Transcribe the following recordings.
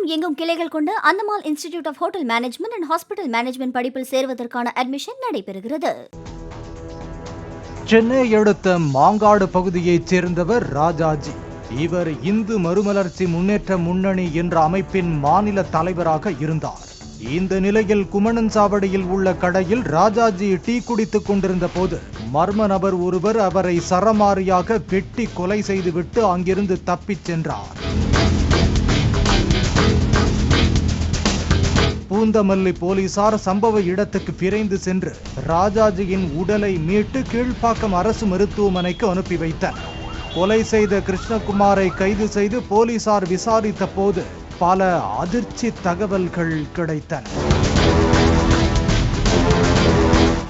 தமிழகம் எங்கும் கிளைகள் கொண்டு Andamal institute of hotel management and hospital management படிப்பில் சேர்வதற்கான அட்மிஷன் நடைபெறுகிறது. சென்னை அடுத்த மாங்காடு பகுதியைச் சேர்ந்தவர் ராஜாஜி. இவர் இந்து மறுமலர்ச்சி முன்னேற்ற முன்னணி என்ற அமைப்பின் மாநில தலைவராக இருந்தார். இந்த நிலையில் குமணன்சாவடியில் உள்ள கடையில் ராஜாஜி டீ குடித்துக் கொண்டிருந்த போது மர்ம நபர் ஒருவர் அவரை சரமாரியாக வெட்டி கொலை செய்துவிட்டு அங்கிருந்து தப்பிச் சென்றார். பூந்தமல்லி போலீசார் சம்பவ இடத்துக்கு விரைந்து சென்று ராஜாஜியின் உடலை மீட்டு கீழ்ப்பாக்கம் அரசு மருத்துவமனைக்கு அனுப்பி வைத்தனர். கொலை செய்த கிருஷ்ணகுமாரை கைது செய்து போலீசார் விசாரித்த போது பல அதிர்ச்சி தகவல்கள் கிடைத்தன.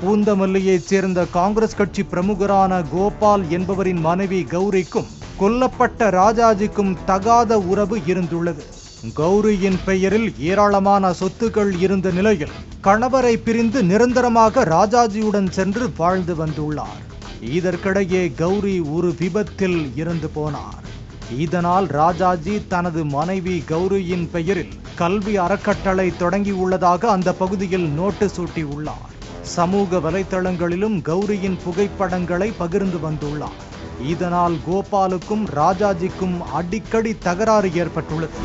பூந்தமல்லியைச் சேர்ந்த காங்கிரஸ் கட்சி பிரமுகரான கோபால் என்பவரின் மனைவி கௌரிக்கும் கொல்லப்பட்ட ராஜாஜிக்கும் தகாத உறவு இருந்துள்ளது. கௌரியின் பெயரில் ஏராளமான சொத்துக்கள் இருந்த நிலையில் கணவரை பிரிந்து நிரந்தரமாக ராஜாஜியுடன் சென்று வாழ்ந்து வந்துள்ளார். இதற்கிடையே கௌரி ஒரு விபத்தில் இறந்து போனார். இதனால் ராஜாஜி தனது மனைவி கௌரியின் பெயரில் கல்வி அறக்கட்டளை தொடங்கியுள்ளதாக அந்த பகுதியில் நோட்டீஸ் ஒட்டியுள்ளார். சமூக வலைதளங்களிலும் கௌரியின் புகைப்படங்களை பகிர்ந்து வந்துள்ளார். இதனால் கோபாலுக்கும் ராஜாஜிக்கும் அடிக்கடி தகராறு ஏற்பட்டுள்ளது.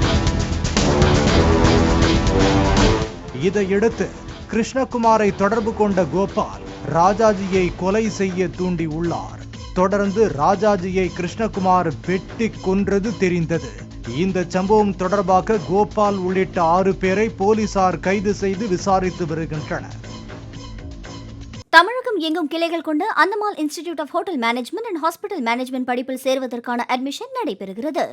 இதையடுத்து கிருஷ்ணகுமாரை தொடர்பு கொண்ட கோபால் ராஜாஜியை கொலை செய்ய தூண்டியுள்ளார். தொடர்ந்து ராஜாஜியை கிருஷ்ணகுமார் வெட்டி கொன்றது தெரிந்தது. இந்த சம்பவம் தொடர்பாக கோபால் உள்ளிட்ட 6 பேரை போலீசார் கைது செய்து விசாரித்து வருகின்றனர். தமிழகம் எங்கும் கிளைகள் கொண்டு Andamal institute of hotel management and hospital management படிப்பில் சேர்வதற்கான அட்மிஷன் நடைபெறுகிறது.